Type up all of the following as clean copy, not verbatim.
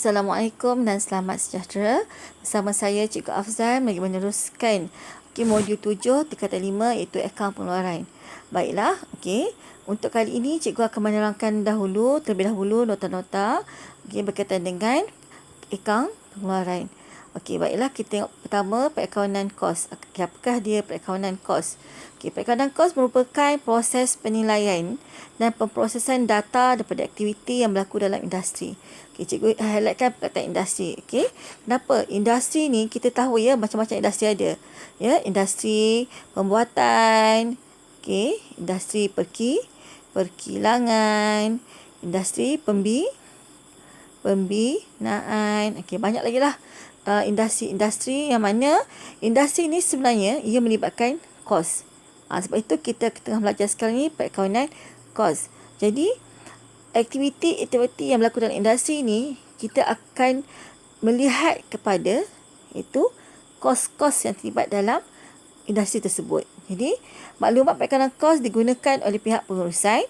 Assalamualaikum dan selamat sejahtera. Bersama saya Cikgu Afzal bagi meneruskan modul 7 tingkatan 5 iaitu akaun pengeluaran. Baiklah, untuk kali ini cikgu akan menerangkan terlebih dahulu nota-nota berkaitan dengan akaun pengeluaran. Baiklah, kita tengok pertama perakaunan kos. Apakah dia perakaunan kos? Perakaunan kos merupakan proses penilaian dan pemprosesan data daripada aktiviti yang berlaku dalam industri. Cikgu highlightkan perkataan industri. Kenapa? Industri ni kita tahu ya macam-macam industri ada. Ya, industri pembuatan, industri perkilangan, industri pembinaan. Banyak lagi lah industri yang mana industri ni sebenarnya ia melibatkan kos. Sebab itu kita tengah belajar sekarang ni perakaunan kos. Jadi aktiviti yang berlaku dalam industri ni kita akan melihat kepada itu kos-kos yang terlibat dalam industri tersebut. Jadi maklumat perakaunan kos digunakan oleh pihak pengurusan.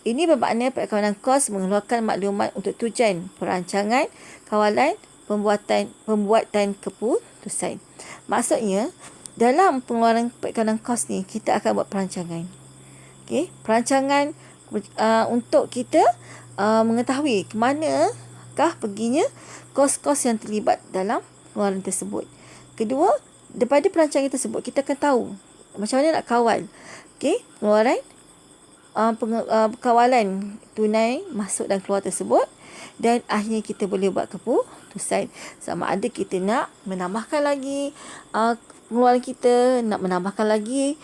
Ini bermakna perakaunan kos mengeluarkan maklumat untuk tujuan perancangan, kawalan, pembuatan keputusan. Maksudnya dalam pengeluaran perakaunan kos ni kita akan buat perancangan. Perancangan untuk kita mengetahui ke manakah perginya kos-kos yang terlibat dalam pengeluaran tersebut. Kedua, daripada perancangan tersebut kita akan tahu macam mana nak kawal pengeluaran kawalan tunai masuk dan keluar tersebut, dan akhirnya kita boleh buat keputusan sama ada kita nak menambahkan lagi pengeluaran kita, nak menambahkan lagi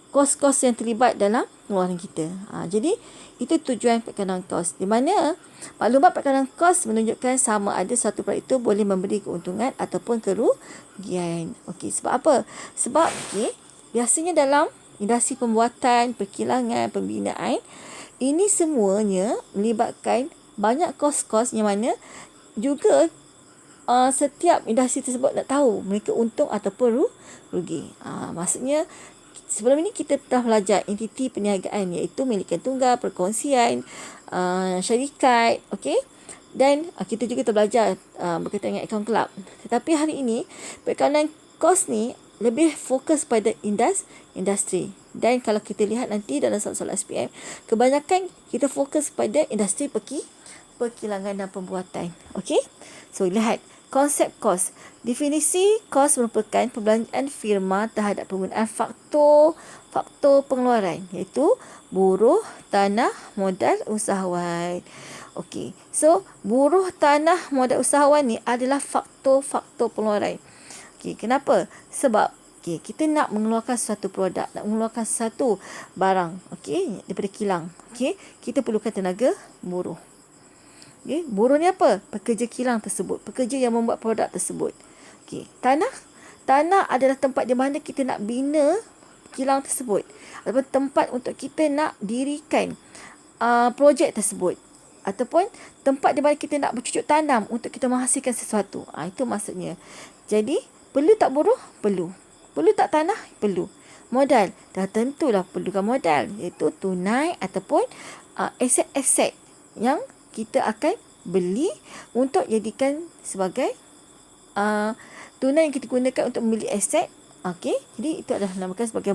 kos-kos yang terlibat dalam pengeluaran kita. Jadi itu tujuan perakaunan kos, di mana maklumat perakaunan kos menunjukkan sama ada satu produk itu boleh memberi keuntungan ataupun kerugian. Sebab apa? Sebab biasanya dalam industri pembuatan, perkilangan, pembinaan, ini semuanya melibatkan banyak kos-kos yang mana juga setiap industri tersebut nak tahu mereka untung ataupun rugi. Maksudnya sebelum ini kita telah belajar entiti perniagaan iaitu milikan tunggal, perkongsian, syarikat, dan kita juga telah belajar berkaitan dengan akaun kelab. Tetapi hari ini perakaunan kos ni lebih fokus pada industri. Dan kalau kita lihat nanti dalam soalan SPM, kebanyakan kita fokus pada industri perkilangan dan pembuatan. So lihat konsep kos. Definisi kos merupakan perbelanjaan firma terhadap penggunaan faktor pengeluaran iaitu buruh, tanah, modal usahawan. So buruh, tanah, modal usahawan ni adalah faktor pengeluaran. Kenapa? Sebab kita nak mengeluarkan satu produk, nak mengeluarkan satu barang, daripada kilang. Kita perlukan tenaga buruh. Buruh ni apa? Pekerja kilang tersebut, pekerja yang membuat produk tersebut. Tanah adalah tempat di mana kita nak bina kilang tersebut, ataupun tempat untuk kita nak dirikan projek tersebut, ataupun tempat di mana kita nak bercucuk tanam untuk kita menghasilkan sesuatu. Itu maksudnya. Jadi perlu tak buruh? Perlu. Perlu tak tanah? Perlu. Modal? Dah tentulah perlukan modal, iaitu tunai ataupun aset-aset yang kita akan beli untuk jadikan sebagai tunai yang kita gunakan untuk membeli aset. Jadi itu adalah dinamakan sebagai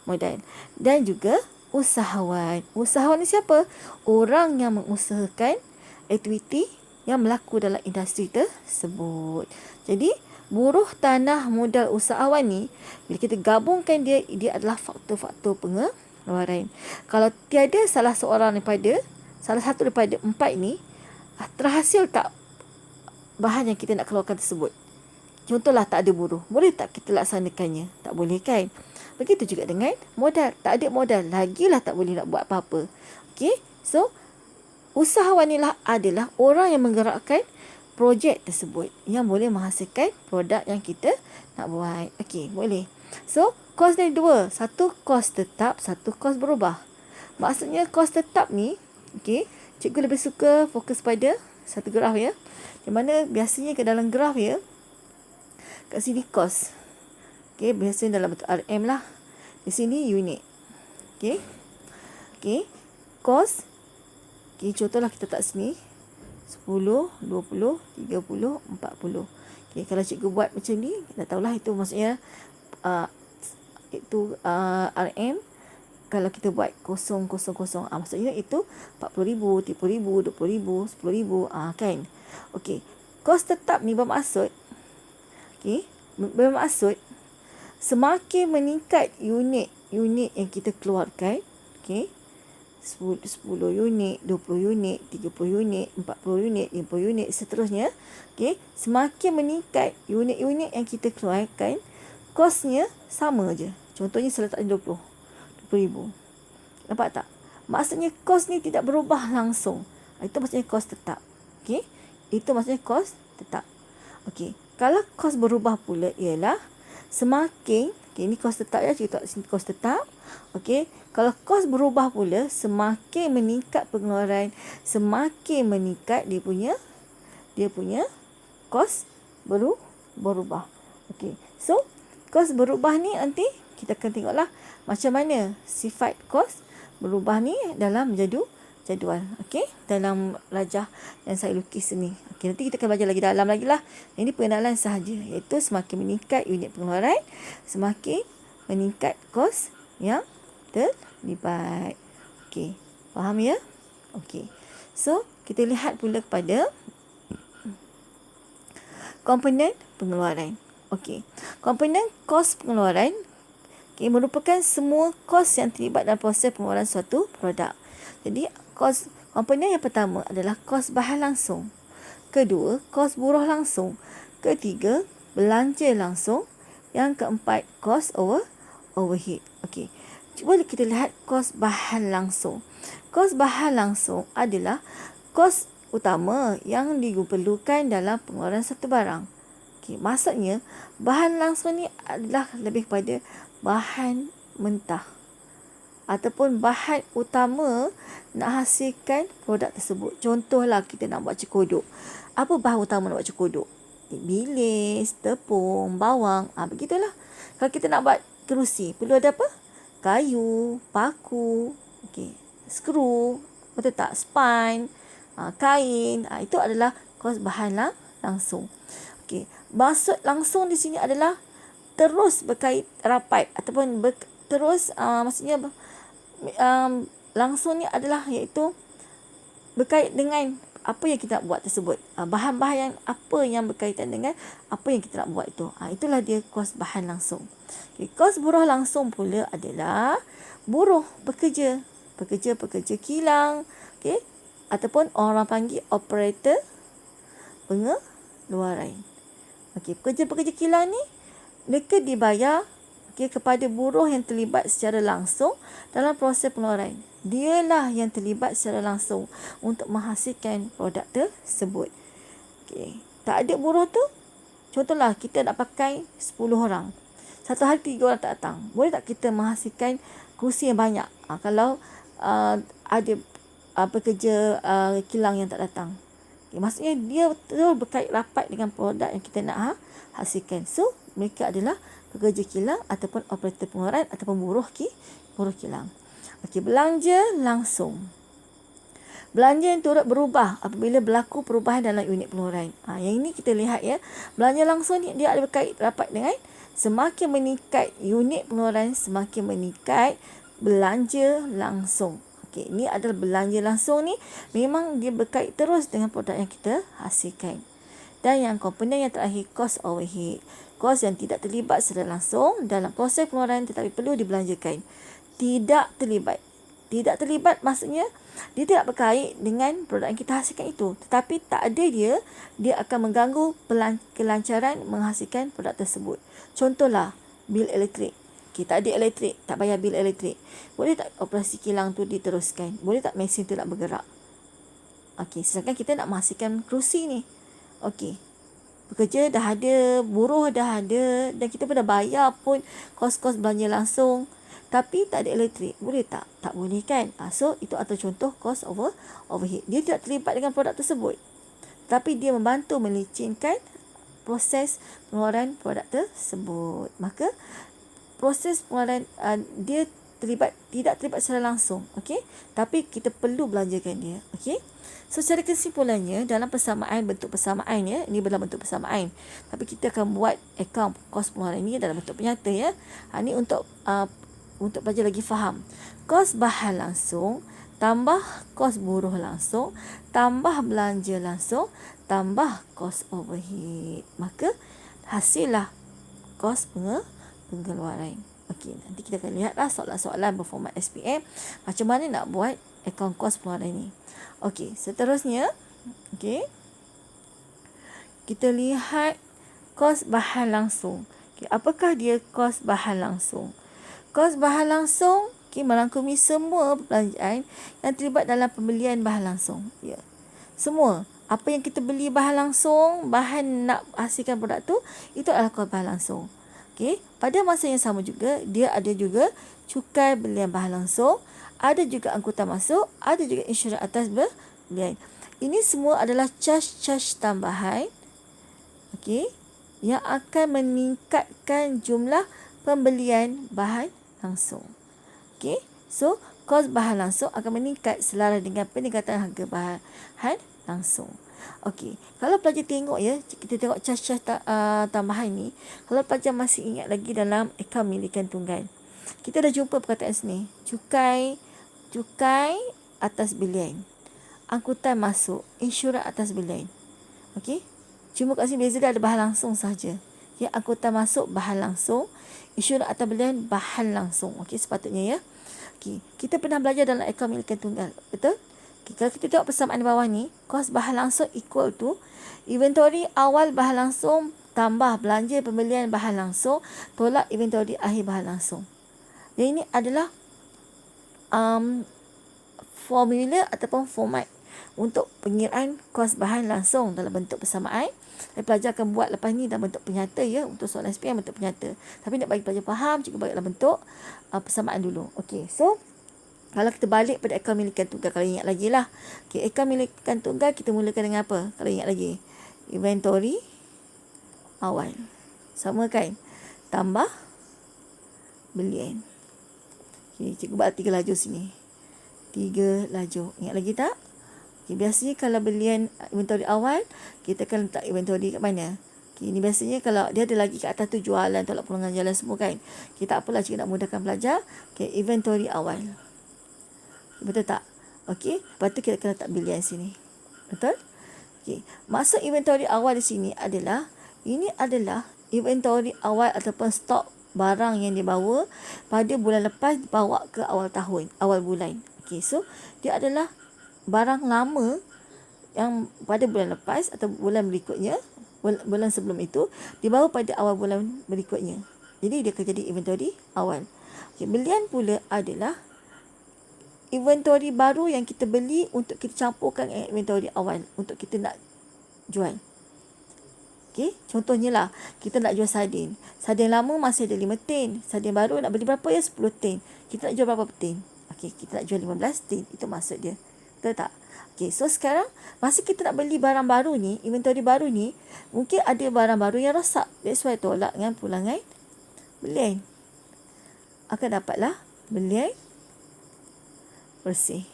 modal. Dan juga usahawan. Usahawan ni siapa? Orang yang mengusahakan aktiviti yang berlaku dalam industri tersebut. Jadi buruh, tanah, modal, usahawan ni bila kita gabungkan dia adalah faktor-faktor pengeluaran. Kalau tiada salah satu daripada empat ni, terhasil tak bahan yang kita nak keluarkan tersebut? Contohlah tak ada buruh, boleh tak kita laksanakannya? Tak boleh kan? Begitu juga dengan modal. Tak ada modal, lagilah tak boleh nak buat apa-apa. So usahawan inilah adalah orang yang menggerakkan projek tersebut yang boleh menghasilkan produk yang kita nak buat. Boleh. So kos ni dua, satu kos tetap, satu kos berubah. Maksudnya kos tetap ni, cikgu lebih suka fokus pada satu graf ya. Di mana biasanya ke dalam graf ya, kat sini kos. Biasanya dalam bentuk RM lah. Di sini unit. Kos. Contohlah kita tak sini. 10, 20, 30, 40. Okay, kalau cikgu buat macam ni, kita tahulah itu maksudnya RM. Kalau kita buat 000, maksudnya itu 40,000, 30,000, 20,000, 10,000, kan. Okey. Kos tetap ni bermaksud, semakin meningkat unit yang kita keluarkan, 10 unit, 20 unit, 30 unit, 40 unit, 50 unit, seterusnya. Semakin meningkat unit-unit yang kita keluarkan, kosnya sama je. Contohnya seletaknya 20,000. Nampak tak? Maksudnya kos ni tidak berubah langsung. Itu maksudnya kos tetap. Itu maksudnya kos tetap. Kalau kos berubah pula ialah semakin, ini kos tetap ya, kita sini kos tetap. Kalau kos berubah pula, semakin meningkat pengeluaran, semakin meningkat dia punya kos berubah. So kos berubah ni nanti kita akan tengoklah macam mana sifat kos berubah ni dalam jadual. Dalam rajah yang saya lukis ni. Nanti kita akan belajar lagi dalam lagi lah. Ini pengenalan sahaja, iaitu semakin meningkat unit pengeluaran, semakin meningkat kos yang terlibat. Faham ya? So kita lihat pula kepada komponen pengeluaran. Komponen kos pengeluaran merupakan semua kos yang terlibat dalam proses pengeluaran suatu produk. Jadi komponen yang pertama adalah kos bahan langsung. Kedua, kos buruh langsung. Ketiga, belanja langsung. Yang keempat, kos overhead. Cuba kita lihat kos bahan langsung. Kos bahan langsung adalah kos utama yang diperlukan dalam pengeluaran satu barang. Maksudnya, bahan langsung ni adalah lebih kepada bahan mentah ataupun bahan utama nak hasilkan produk tersebut. Contohlah kita nak buat cekodok. Apa bahan utama nak buat cekodok? Bilis, tepung, bawang. Begitulah. Kalau kita nak buat kerusi, perlu ada apa? Kayu, paku, skru, betul tak? Spine, kain. Itu adalah kos bahan langsung. Maksud langsung di sini adalah terus berkait rapat ataupun maksudnya langsung ni adalah iaitu berkait dengan apa yang kita nak buat tersebut. Bahan-bahan yang apa yang berkaitan dengan apa yang kita nak buat itu. Itulah dia kos bahan langsung. Kos buruh langsung pula adalah buruh pekerja kilang, ataupun orang panggil operator pengeluaran. Pekerja-pekerja kilang ni mereka dibayar kepada buruh yang terlibat secara langsung dalam proses pengeluaran. Dialah yang terlibat secara langsung untuk menghasilkan produk tersebut. Tak ada buruh tu, contohlah kita nak pakai 10 orang. Satu hari 3 orang tak datang. Boleh tak kita menghasilkan kerusi yang banyak? Kalau ada pekerja kilang yang tak datang. Maksudnya dia betul berkait rapat dengan produk yang kita nak hasilkan. So, mereka adalah pekerja kilang ataupun operator pengeluaran ataupun buruh kilang. Belanja langsung. Belanja yang turut berubah apabila berlaku perubahan dalam unit pengeluaran. Yang ini kita lihat ya. Belanja langsung ni dia ada berkait rapat dengan semakin meningkat unit pengeluaran, semakin meningkat belanja langsung. Ini adalah belanja langsung ni memang dia berkait terus dengan produk yang kita hasilkan. Dan yang komponen yang terakhir, kos overhead. Kos yang tidak terlibat secara langsung dalam proses pengeluaran tetapi perlu dibelanjakan. Tidak terlibat maksudnya dia tidak berkait dengan produk yang kita hasilkan itu. Tetapi tak ada dia akan mengganggu kelancaran menghasilkan produk tersebut. Contohlah, bil elektrik. Tak ada elektrik, tak bayar bil elektrik. Boleh tak operasi kilang tu diteruskan? Boleh tak mesin tu nak bergerak? Sedangkan kita nak menghasilkan kerusi ni. Pekerja dah ada, buruh dah ada, dan kita pun dah bayar pun kos-kos belanja langsung. Tapi tak ada elektrik. Boleh tak? Tak boleh kan? So, itu atau contoh kos overhead. Dia tidak terlibat dengan produk tersebut. Tapi dia membantu melicinkan proses pengeluaran produk tersebut. Maka, proses pengeluaran dia tidak terlibat secara langsung. Okey, tapi kita perlu belanjakan dia. Okey, so secara kesimpulannya dalam persamaan, bentuk persamaan ya, ini dalam bentuk persamaan, tapi kita akan buat akaun kos pengeluaran ini dalam bentuk penyata ya. Ini untuk pelajar lagi faham. Kos bahan langsung tambah kos buruh langsung tambah belanja langsung tambah kos overhead, maka hasillah kos pengeluaran. Okey, nanti kita akan lihatlah soalan-soalan berformat SPM macam mana nak buat akaun kos pengeluaran ini. Okey, seterusnya, okey, kita lihat kos bahan langsung. Okay, apakah dia kos bahan langsung? Kos bahan langsung merangkumi semua perbelanjaan yang terlibat dalam pembelian bahan langsung. Ya. Semua. Apa yang kita beli bahan langsung, bahan nak hasilkan produk tu, itu adalah kos bahan langsung. Okey, pada masa yang sama juga, dia ada juga cukai belian bahan langsung, ada juga angkutan masuk, ada juga insurans atas belian. Ini semua adalah charge tambahan, okey, yang akan meningkatkan jumlah pembelian bahan langsung. Okey, so kos bahan langsung akan meningkat selaras dengan peningkatan harga bahan langsung. Okey, kalau pelajar tengok ya, kita tengok cas-cas tambahan ni. Kalau pelajar masih ingat lagi dalam akaun milikan tunggal, kita dah jumpa perkataan sini. Cukai atas bilion, angkutan masuk, insurans atas bilion. Okey, cuma kat sini beza dia ada bahan langsung saja. Ya, angkutan masuk bahan langsung, insurans atas bilion bahan langsung. Okey, sepatutnya ya. Okey, kita pernah belajar dalam akaun milikan tunggal, betul? Kalau kita tengok persamaan di bawah ni, kos bahan langsung equal to inventory awal bahan langsung tambah belanja pembelian bahan langsung tolak inventory akhir bahan langsung. Yang ini adalah formula ataupun format untuk pengiraan kos bahan langsung dalam bentuk persamaan. Pelajar akan buat lepas ni dalam bentuk penyata ya, untuk soalan SPM bentuk penyata. Tapi nak bagi pelajar faham, cikgu bagi dalam bentuk persamaan dulu. Okey, so kalau kita balik pada akaun milikan tunggal, kalau ingat lagi lah. Okay, akaun milikan tunggal kita mulakan dengan apa? Kalau ingat lagi. Inventory awal. Sama kan? Tambah belian. Okay, cikgu buat 3 laju sini. 3 laju. Ingat lagi tak? Okay, biasanya kalau belian inventory awal, kita akan letak inventory kat mana? Okay, ini biasanya kalau dia ada lagi kat atas tu jualan, tolak pulangan jalan semua kan? Kita apalah cikgu nak mudahkan pelajar. Okay, inventory awal. Betul tak? Okey, lepas tu kita akan letak bilion sini. Betul? Okey, maksud inventory awal di sini adalah, ini adalah inventory awal ataupun stok barang yang dibawa pada bulan lepas bawa ke awal tahun, awal bulan. Okey, so dia adalah barang lama yang pada bulan lepas atau bulan berikutnya, bulan sebelum itu, dibawa pada awal bulan berikutnya. Jadi dia akan jadi inventory awal. Okey, belian pula adalah inventory baru yang kita beli untuk kita campurkan dengan inventory awal untuk kita nak jual. Okey, contohnya lah, kita nak jual sardin. Sardin lama masih ada 5 tin. Sardin baru nak beli berapa ya? 10 tin. Kita nak jual berapa tin? Okey, kita nak jual 15 tin. Itu maksud dia. Betul tak? Okey, so sekarang masa kita nak beli barang baru ni, inventory baru ni, mungkin ada barang baru yang rosak. That's why tolak dengan pulangan belian. Akan dapatlah belian bersih.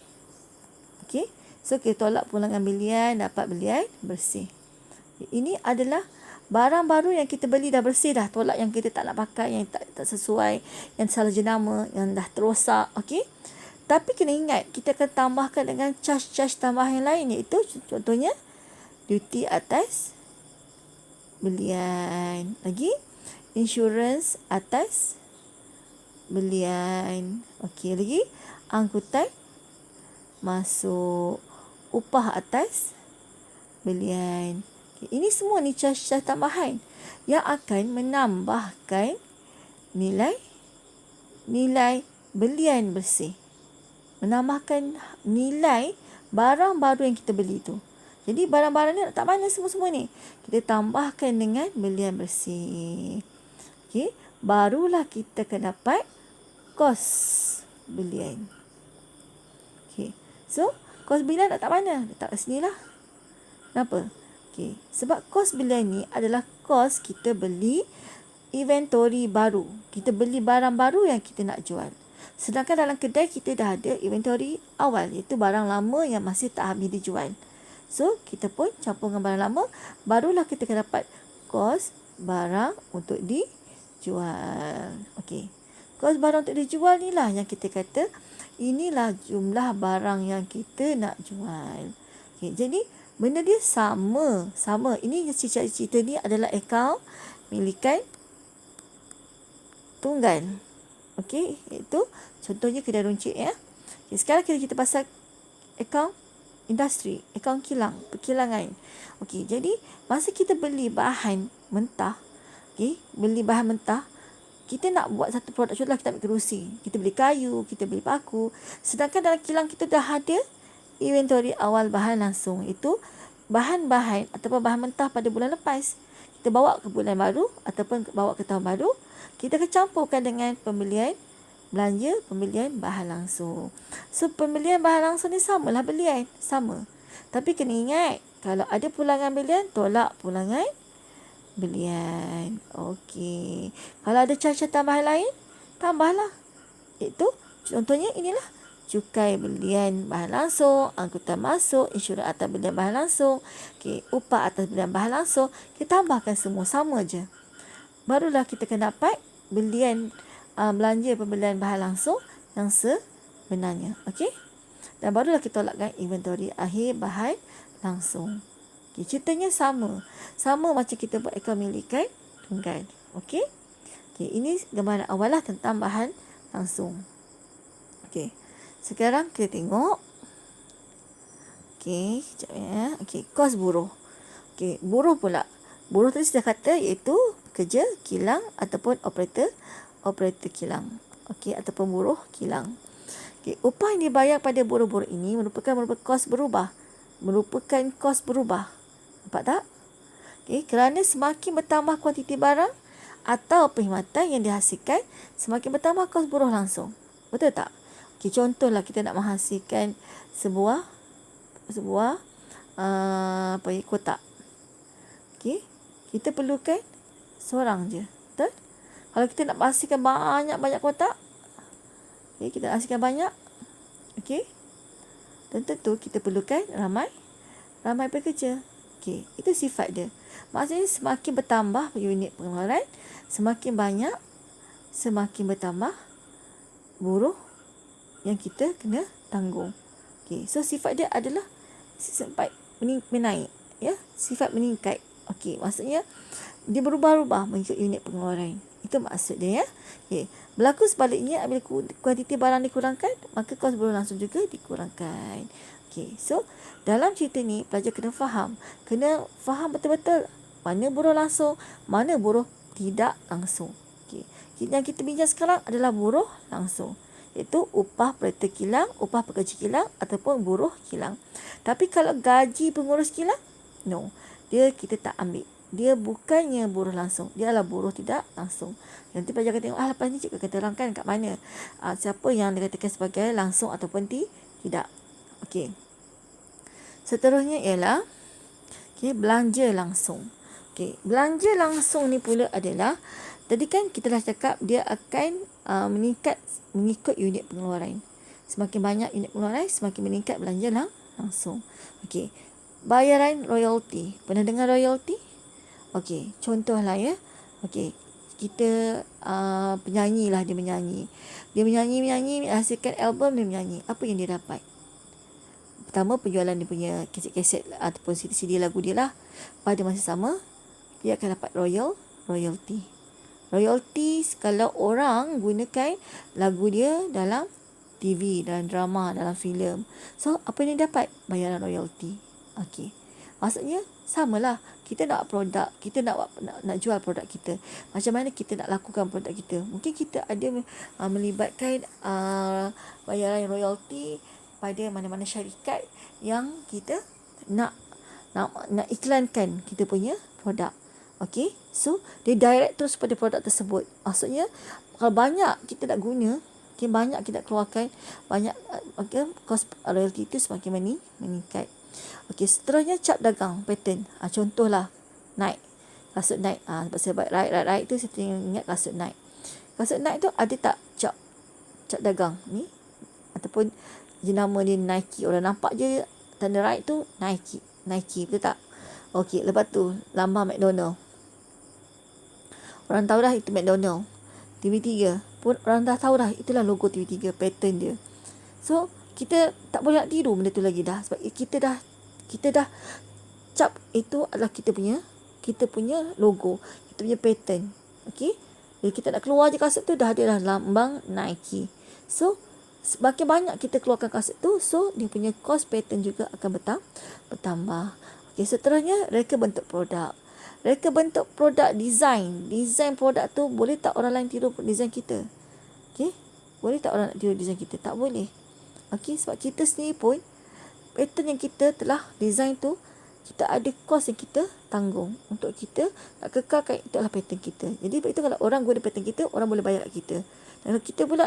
Okey, so kita tolak pulangan belian, dapat belian bersih. Ini adalah barang baru yang kita beli dah bersih dah, tolak yang kita tak nak pakai, yang tak sesuai, yang salah jenama, yang dah terosak. Okey, tapi kena ingat, kita akan tambahkan dengan charge tambahan yang lain, iaitu contohnya duty atas belian, lagi insurans atas belian. Okey, lagi angkutan masuk, upah atas belian. Okay, ini semua ni charge tambahan yang akan menambahkan nilai belian bersih. Menambahkan nilai barang baru yang kita beli tu. Jadi barang-barang ni letak mana semua-semua ni? Kita tambahkan dengan belian bersih. Okey, barulah kita akan dapat kos belian. Okey, so kos belian letak mana? Letak kat sini lah. Kenapa? Okey, sebab kos belian ni adalah kos kita beli inventory baru. Kita beli barang baru yang kita nak jual. Sedangkan dalam kedai kita dah ada inventory awal, iaitu barang lama yang masih tak habis dijual. So, kita pun campur dengan barang lama, barulah kita akan dapat kos barang untuk dijual. Okey. Kos barang untuk dijual ni lah yang kita kata inilah jumlah barang yang kita nak jual. Okey, jadi benda dia sama. Ini cerita ni adalah akaun milikan tunggal. Okey, iaitu contohnya kedai runcit ya. Okay, sekarang kita pasal akaun industri, akaun kilang, perkilangan. Okey, jadi masa kita beli bahan mentah, beli bahan mentah, kita nak buat satu produk, contohlah kita ambil kerusi, kita beli kayu, kita beli paku. Sedangkan dalam kilang kita dah ada inventory awal bahan langsung. Itu bahan-bahan ataupun bahan mentah pada bulan lepas. Kita bawa ke bulan baru ataupun bawa ke tahun baru, kita akan campurkan dengan pembelian bahan langsung. So, pembelian bahan langsung ni samalah belian. Sama. Tapi kena ingat, kalau ada pulangan belian, tolak pulangan belian. Okey. Kalau ada charge tambahan lain, tambahlah. Itu contohnya inilah cukai belian bahan langsung, angkutan masuk, insurans atas belian bahan langsung, upah atas belian bahan langsung. Kita tambahkan semua sama je. Barulah kita akan dapat belanja pembelian bahan langsung yang sebenarnya. Okey? Dan barulah kita tolakkan inventory akhir bahan langsung. Okey, ceritanya sama. Sama macam kita buat akaun milikan tunggal. Okey? Okey, ini gambaran awal lah tentang bahan langsung. Okey. Sekarang kita tengok. Okey, sekejap ya. Okey, kos buruh. Okey, buruh pula. Buruh tadi sudah kata iaitu kerja kilang ataupun operator kilang. Okey, ataupun buruh kilang. Okey, upah yang dibayar pada buruh-buruh ini merupakan kos berubah. Nampak tak? Okey, kerana semakin bertambah kuantiti barang atau perkhidmatan yang dihasilkan, semakin bertambah kos buruh langsung. Betul tak? Okey, contohlah kita nak menghasilkan sebuah kotak. Okey, kita perlukan seorang je. Betul? Kalau kita nak hasilkan banyak kotak, kita hasilkan banyak. Okey. Dan tentu kita perlukan ramai pekerja. Okey, itu sifat dia. Maksudnya semakin bertambah unit pengeluaran, semakin banyak, semakin bertambah buruh yang kita kena tanggung. Okey, so sifat dia adalah sifat menaik, ya, sifat meningkat. Okey, maksudnya dia berubah-ubah mengikut unit pengeluaran. Itu maksud dia ya. Okey, berlaku sebaliknya apabila kuantiti barang dikurangkan, maka kos buruh langsung juga dikurangkan. Okey, so dalam cerita ni pelajar kena faham betul-betul mana buruh langsung, mana buruh tidak langsung. Okey, yang kita bincang sekarang adalah buruh langsung, iaitu upah operator kilang, upah pekerja kilang ataupun buruh kilang. Tapi kalau gaji pengurus kilang, no, kita tak ambil. Dia bukannya buruh langsung, dia adalah buruh tidak langsung. Nanti pelajar akan tengok lepas ni cikgu akan terangkan kat mana siapa yang dikatakan sebagai langsung ataupun tidak. Okey. Seterusnya ialah belanja langsung. Okey, belanja langsung ni pula adalah, tadi kan kita dah cakap dia akan meningkat mengikut unit pengeluaran. Semakin banyak unit pengeluaran, semakin meningkat belanja langsung. Okey, bayaran royalty. Pernah dengar royalty? Okey, contohlah ya. Okey, kita penyanyi lah, dia menyanyi, hasilkan album, dia menyanyi. Apa yang dia dapat? Pertama, penjualan dia punya kaset-kaset ataupun CD lagu dia lah. Pada masa sama, dia akan dapat royalty. Royalty kalau orang gunakan lagu dia dalam TV, dalam drama, dalam filem. So, apa yang dia dapat? Bayaran royalty. Okey. Maksudnya, samalah. Kita nak produk, kita nak jual produk kita. Macam mana kita nak lakukan produk kita? Mungkin kita ada melibatkan bayaran royalty pada mana-mana syarikat yang kita nak iklankan kita punya produk. Okey, so dia direct terus pada produk tersebut. Maksudnya kalau banyak kita nak guna, banyak kita nak keluarkan, banyak kos royalty itu semakin meningkat. Okey, seterusnya cap dagang pattern. Contohlah Nike, kasut Nike. Sebab saya buat right itu saya ingat kasut Nike. Kasut Nike tu ada tak cap cap dagang ni, ataupun jenama dia Nike. Orang nampak je tanda right tu Nike, betul tak? Okey, lepas tu lambang McDonald. Orang tahu dah itu McDonald. TV3 pun orang dah tahu dah itulah logo TV3, pattern dia. So kita tak boleh nak tiru benda tu lagi dah, sebab kita dah cap itu adalah kita punya logo, kita punya pattern. Okey, bila kita nak keluar je kasut tu dah ada dah lambang Nike. So semakin banyak kita keluarkan kasut tu, so dia punya cost pattern juga akan bertambah. Okey, seterusnya reka bentuk produk. Reka bentuk produk, design produk tu boleh tak orang lain tiru design kita? Okey, boleh tak orang nak tiru design kita? Tak boleh. Okey, sebab kita sendiri pun pattern yang kita telah design tu, kita ada kos yang kita tanggung untuk kita nak kekalkan itu adalah pattern kita. Jadi itu kalau orang guna pattern kita, orang boleh bayar kat kita. Dan kalau kita pula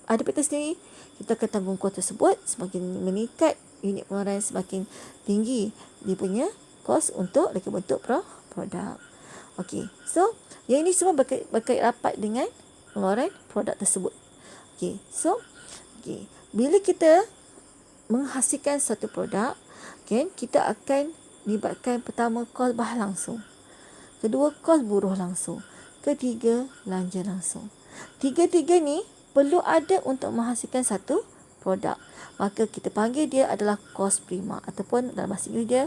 ada pattern sendiri, kita akan tanggung kos tersebut. Semakin meningkat unit pengeluaran, semakin tinggi dia punya kos untuk reka bentuk produk. Okey, so yang ini semua berkait rapat dengan pengeluaran produk tersebut. Okey, so bila kita menghasilkan satu produk, kita akan libatkan pertama kos bahan langsung, kedua kos buruh langsung, ketiga belanja langsung. Tiga-tiga ni perlu ada untuk menghasilkan satu produk. Maka kita panggil dia adalah kos prima, ataupun dalam bahasa Inggeris dia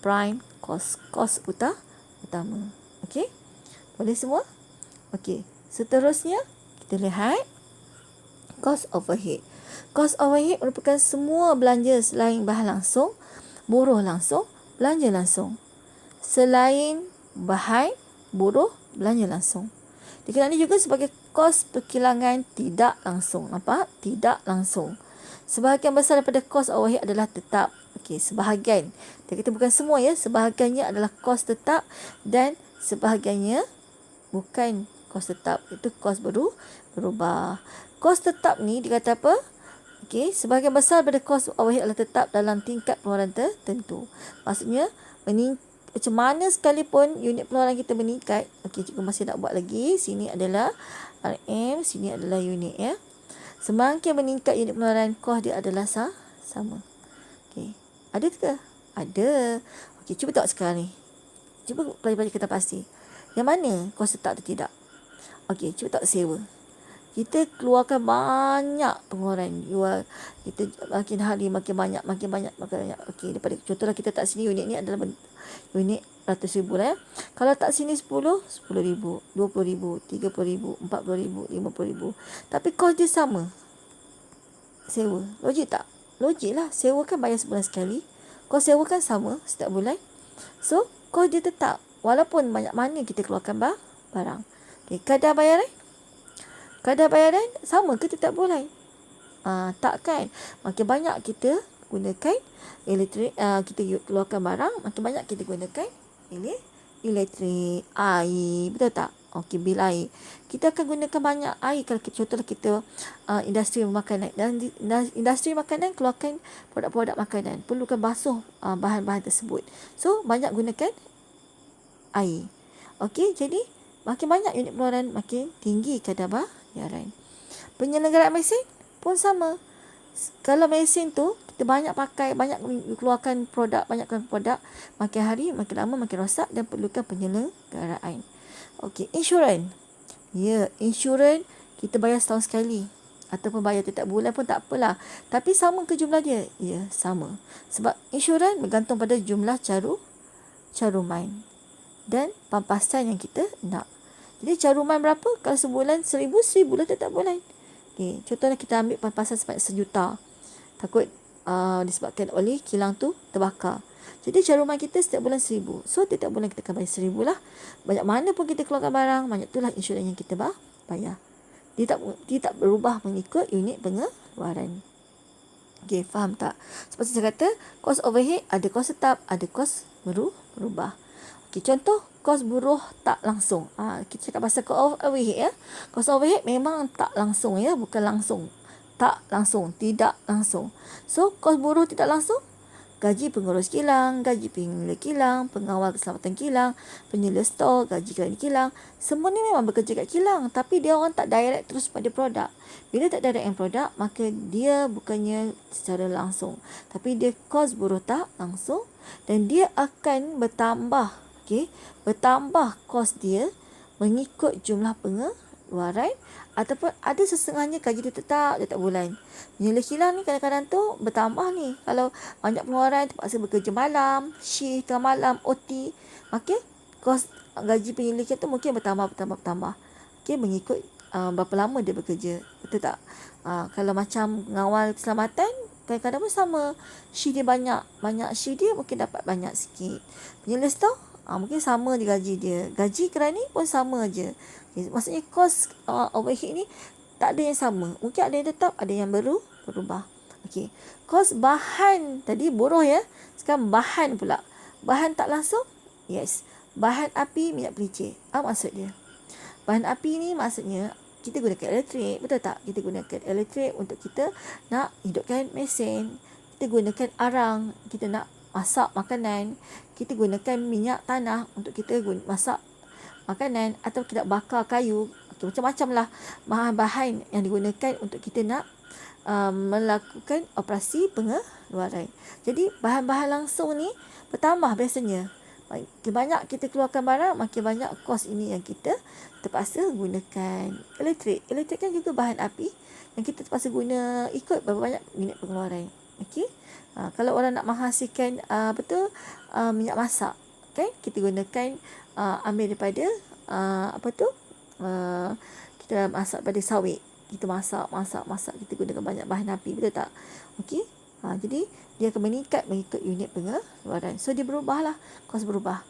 prime cost, kos utama. Okey, boleh semua? Okey, seterusnya kita lihat kos overhead. Kos overhead merupakan semua belanja selain bahan langsung, buruh langsung, belanja langsung. Selain bahan, buruh, belanja langsung. Dikenali juga sebagai kos perkilangan tidak langsung. Nampak? Tidak langsung. Sebahagian besar daripada kos overhead adalah tetap. Okey, sebahagian. Dia kata bukan semua ya. Sebahagiannya adalah kos tetap dan sebahagiannya bukan kos tetap. Itu kos berubah. Kos tetap ni dikata apa? Okey, sebahagian besar daripada kos overhead adalah tetap dalam tingkat pengeluaran tertentu. Maksudnya, macam mana sekalipun unit pengeluaran kita meningkat. Okey, cikgu masih nak buat lagi. Sini adalah RM, sini adalah unit ya. Semakin meningkat unit pengeluaran, kos dia adalah sama. Okey, ada ke? Ada. Okey, cuba tengok sekarang ni. Cuba pelajari kata pasti. Yang mana kos tetap atau tidak? Okey, cuba tengok sewa. Kita keluarkan banyak pengeluaran. Kita makin hari makin banyak. Okey, daripada contohlah kita tak sini, unit ni adalah unit ratus ribu lah ya. Kalau tak sini 10 ribu, 20 ribu, 30 ribu, 40 ribu, 50 ribu. Tapi kos dia sama. Sewa. Logik tak? Logik lah. Sewa kan bayar sebulan sekali. Kos sewa kan sama setiap bulan. So, kos dia tetap. Walaupun banyak mana kita keluarkan barang. Okay, kadar bayaran? Kadar bayaran sama ke setiap bulan? Tak kan? Makin banyak kita gunakan elektrik, kita keluarkan barang, makin banyak kita gunakan elektrik, air. Betul tak? Okey, bil air. Kita akan gunakan banyak air kalau contohlah kita industri makanan. Dan industri makanan keluarkan produk-produk makanan. Perlukan basuh bahan-bahan tersebut. So, banyak gunakan air. Okey, jadi makin banyak unit pengeluaran, makin tinggi kadar bayaran. Penyelenggaraan mesin pun sama. Kalau mesin tu kita banyak pakai, banyak keluarkan produk, makin hari, makin lama, makin rosak dan perlukan penyelenggaraan. Okey, insurans. Ya, insurans kita bayar setahun sekali ataupun bayar setiap bulan pun tak apalah. Tapi sama ke jumlah dia? Ya, sama. Sebab insurans bergantung pada jumlah caruman dan pampasan yang kita nak. Jadi caruman berapa? Kalau sebulan 1,000 lah setiap bulan. Okay, contohnya kita ambil pampasan sebanyak 1,000,000. Takut disebabkan oleh kilang tu terbakar. Jadi caruman kita setiap bulan 1,000. So setiap bulan kita akan bayar 1,000 lah. Banyak mana pun kita keluarkan barang, banyak itulah insurans yang kita bayar. Dia tak berubah mengikut unit pengeluaran. Okay, faham tak? Seperti saya kata, kos overhead ada kos tetap, ada kos berubah. Okay, contoh kos buruh tak langsung. Kita cakap pasal kos overhead ya. Kos overhead memang tak langsung ya, bukan langsung. Tak langsung, tidak langsung. So, kos buruh tidak langsung. gaji pengurus kilang, gaji pengelola kilang, pengawal keselamatan kilang, penyelia stor, gaji kerana kilang. Semua ni memang bekerja kat kilang, tapi dia orang tak direct terus pada produk. Bila tak direct yang produk, maka dia bukannya secara langsung, tapi dia kos buruh tak langsung, dan dia akan bertambah, okey, bertambah kos dia mengikut jumlah pengeluaran, ataupun ada sesetengahnya gaji dia tetap setiap bulan. Penyelia kilang ni kadang-kadang tu bertambah ni. Kalau banyak pengeluaran, terpaksa bekerja malam, shift tengah malam, OT, maka kos gaji penyelia kilang tu mungkin bertambah. Okey, mengikut berapa lama dia bekerja. Betul tak? Kalau macam pengawal keselamatan, kadang-kadang pun sama. Shift dia banyak shift dia mungkin dapat banyak sikit. Penyelia stor, mungkin sama je gaji dia. Gaji kerani pun sama je. Okay, maksudnya kos overhead ni tak ada yang sama. Mungkin ada yang tetap, ada yang berubah. Okey. Kos bahan tadi buruh ya. Sekarang bahan pula. Bahan tak langsung? Yes. Bahan api, minyak pelicin. Apa maksud dia? Bahan api ni maksudnya kita gunakan elektrik. Betul tak? Kita gunakan elektrik untuk kita nak hidupkan mesin. Kita gunakan arang. Kita nak masak makanan. Kita gunakan minyak tanah untuk kita masak makanan, atau kita bakar kayu. Okay, macam-macam lah bahan-bahan yang digunakan untuk kita nak melakukan operasi pengeluaran. Jadi bahan-bahan langsung ni bertambah biasanya. Makin banyak kita keluarkan barang, makin banyak kos ini yang kita terpaksa gunakan. Elektrik kan juga bahan api yang kita terpaksa guna ikut berapa banyak minit pengeluaran. Okey. Kalau orang nak menghasilkan minyak masak, kan, kita gunakan ambil daripada kita masak pada sawit. Kita masak, kita gunakan banyak bahan api, betul tak? Okey. Jadi dia akan meningkat mengikut unit pengeluaran. So dia berubahlah, kos berubah.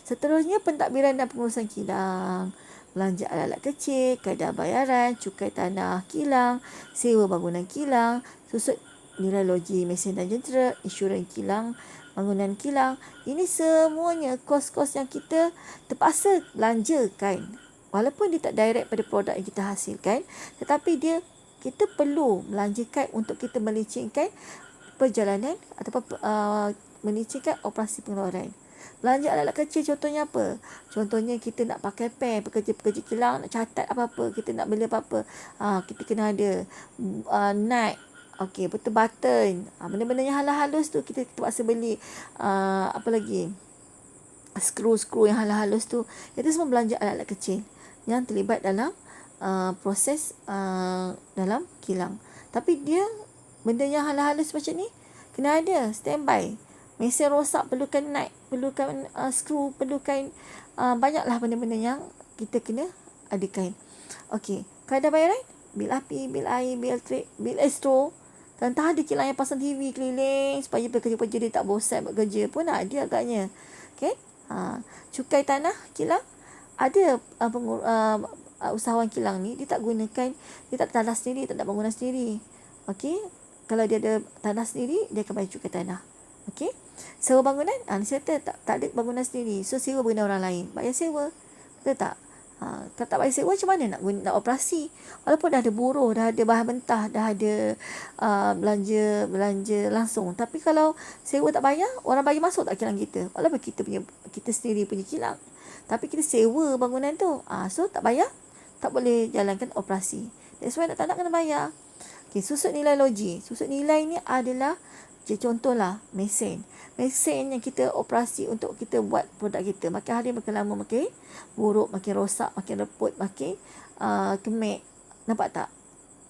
Seterusnya pentadbiran dan pengurusan kilang. Belanja alat-alat kecil, kaedah bayaran, cukai tanah kilang, sewa bangunan kilang, susut nilai logi mesin dan jentera, insurans kilang, bangunan kilang. Ini semuanya kos-kos yang kita terpaksa belanjakan. Walaupun dia tak direct pada produk yang kita hasilkan, tetapi kita perlu belanjakan untuk kita melicikkan perjalanan ataupun melicikkan operasi pengeluaran. Belanja alat-alat kecil contohnya apa? Contohnya kita nak pakai pen, pekerja-pekerja kilang nak catat apa-apa, kita nak beli apa-apa. Kita kena ada nut. Okey, betul button. Benda-benda yang halus-halus tu kita terpaksa beli. Apa lagi? Skru-skru yang halus-halus tu. Itu semua belanja alat-alat kecil yang terlibat dalam proses dalam kilang. Tapi dia benda yang halus-halus macam ni kena ada standby. Mesin rosak perlukan nut, perlukan skru, perlukan banyaklah benda-benda yang kita kena adakan. Okey, kaedah bayaran, bil api, bil air, bil elektrik, bil elektro. Dan tak ada kilang yang pasang TV keliling supaya pekerja-pekerja dia tak bosan buat kerja pun ada agaknya. Okey. Cukai tanah kilang, ada usahawan kilang ni dia tak gunakan, dia tak tanah sendiri, tak ada bangunan sendiri. Okey. Kalau dia ada tanah sendiri, dia akan bayar cukai tanah. Okey. Sewa bangunan, tak ada bangunan sendiri. So sewa bangunan orang lain, bayar sewa. Betul tak? Kalau tak bayar sewa, macam mana nak operasi? Walaupun dah ada buruh, dah ada bahan mentah, dah ada belanja langsung. Tapi kalau sewa tak bayar, orang bagi masuk tak kilang kita? Walaupun kita sendiri punya kilang, tapi kita sewa bangunan tu. So tak bayar, tak boleh jalankan operasi. That's why nak kena bayar. Okay, susut nilai logi. Susut nilai ni adalah contohlah mesin yang kita operasi untuk kita buat produk kita. Makin hari makin lama makin buruk, makin rosak, makin reput, makin kemek. Nampak tak?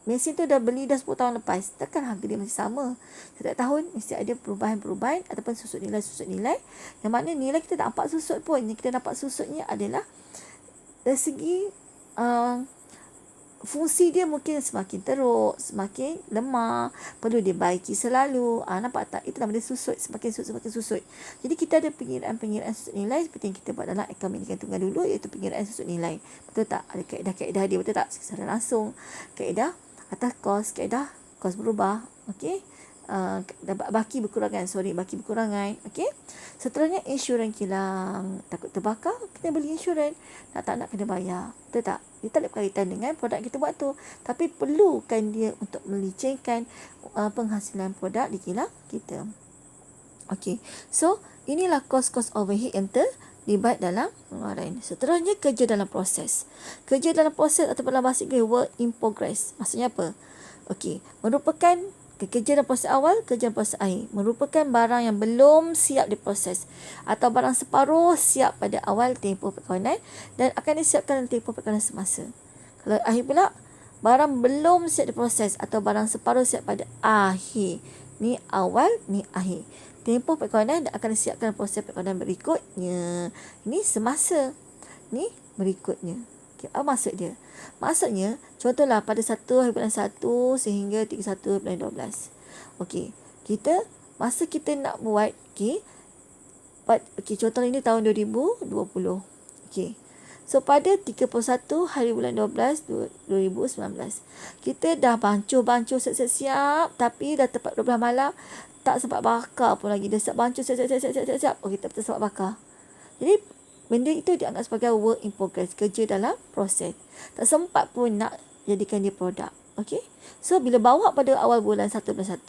Mesin tu dah beli dah 10 tahun lepas. Takkan harga dia masih sama. Setiap tahun mesti ada perubahan-perubahan ataupun susut nilai. Yang mana nilai kita tak nampak susut pun. Yang kita nampak susutnya adalah dari segi fungsi dia mungkin semakin teruk, semakin lemah, perlu dibaiki selalu. Nampak tak? Itu nama dia susut, semakin susut. Jadi kita ada pengiraan susut nilai seperti yang kita buat dalam akaun manajemen tunggal dulu, iaitu pengiraan susut nilai. Betul tak? Ada kaedah-kaedah dia, betul tak? Secara langsung, kaedah atas kos, kaedah kos berubah. Okey. Baki berkurangan. Okey. Seterusnya insurans kilang. Takut terbakar, kita beli insurans. Tak nak kena bayar. Betul tak? Dia tak ada berkaitan dengan produk kita buat tu. Tapi perlukan dia untuk melicikkan penghasilan produk di kilang kita. Okey. So, inilah kos-kos overhead yang terlibat dalam pengeluaran. Seterusnya, kerja dalam proses. Kerja dalam proses atau dalam bahasa Inggeris, work in progress. Maksudnya apa? Okey, merupakan kerja dalam proses awal, kerja dalam proses akhir. Merupakan barang yang belum siap diproses atau barang separuh siap pada awal tempoh perkawinan dan akan disiapkan dalam tempoh perkawinan semasa. Kalau akhir pula, barang belum siap diproses atau barang separuh siap pada akhir. Ni awal, ni akhir. Tempoh perkawinan dan akan disiapkan proses perkawinan berikutnya. Ini semasa. Ni berikutnya. Okay, apa maksud dia? Maksudnya, contohlah pada 1 hari bulan 1 sehingga 31 bulan 12. Okey, masa kita nak buat, contoh ini tahun 2020. Okey. So, pada 31 hari bulan 12, 2019. Kita dah bancuh-bancuh siap-siap, tapi dah tepat 12 malam, tak sempat bakar pun lagi. Dah siap bancuh siap-siap. Okey, tak sempat bakar. Jadi, benda itu dianggap sebagai work in progress, kerja dalam proses. Tak sempat pun nak jadikan dia produk. Okey. So, bila bawa pada awal bulan 1 bulan 1,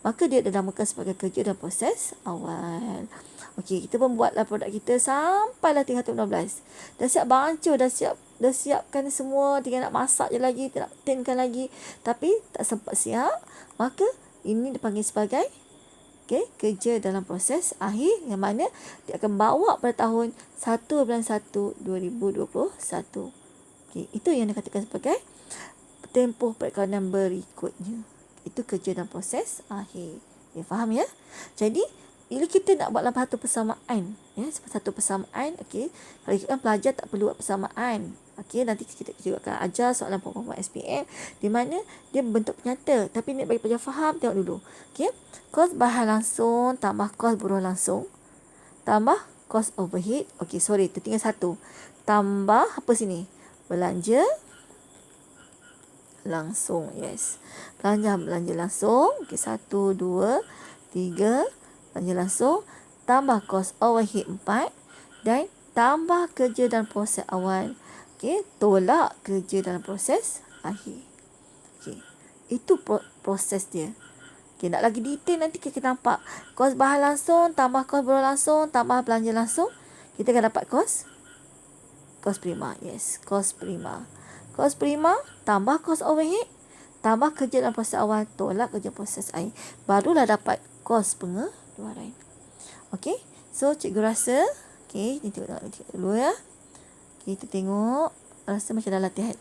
maka dia dinamakan sebagai kerja dalam proses awal. Okey, kita pun buatlah produk kita sampailah 31 12. Dah siap bancuh, dah siapkan semua, tinggal nak masak je lagi, nak tinkan lagi. Tapi tak sempat siap, maka ini dipanggil sebagai kerja dalam proses akhir, yang mana dia akan bawa pada tahun 1 bulan 1 2021. Itu yang dikatakan sebagai tempoh perkawinan berikutnya. Itu kerja dalam proses akhir. Faham ya? Jadi, bila kita nak buat dalam satu persamaan, satu persamaan, kalau kita kan pelajar tak perlu buat persamaan. Nanti kita juga akan ajar soalan form SPM di mana dia bentuk penyata. Tapi ni bagi pelajar faham, tengok dulu. Kos bahan langsung tambah kos buruh langsung tambah kos overhead. Tertinggal satu. Tambah apa sini? Belanja langsung. Belanja langsung. 1, 2, 3. Belanja langsung. Tambah kos overhead 4. Dan tambah kerja dalam proses awal. Tolak kerja dalam proses akhir. Itu proses dia. Nak lagi detail nanti kita nampak. Kos bahan langsung, tambah kos buruh langsung, tambah belanja langsung. Kita akan dapat kos prima. Kos prima. Kos prima, tambah kos overhead, tambah kerja dalam proses awal, tolak kerja proses akhir. Barulah dapat kos pengeluaran. So cikgu rasa, ni tengok dulu ya. Kita tengok, rasa macam dah latihan.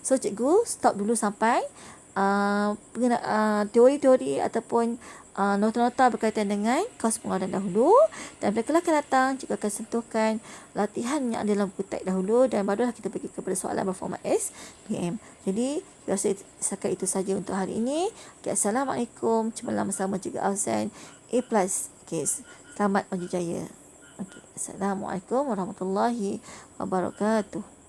So cikgu stop dulu sampai teori-teori ataupun nota-nota berkaitan dengan kos pengeluaran dahulu, dan bila kelak akan datang cikgu akan sentuhkan latihan yang ada dalam buku teks dahulu, dan barulah kita pergi kepada soalan berformat SPM. Jadi saya rasa setakat itu saja untuk hari ini. Assalamualaikum. Jumpa bersama Cikgu Afzan A+. Selamat maju jaya. Assalamualaikum warahmatullahi wabarakatuh.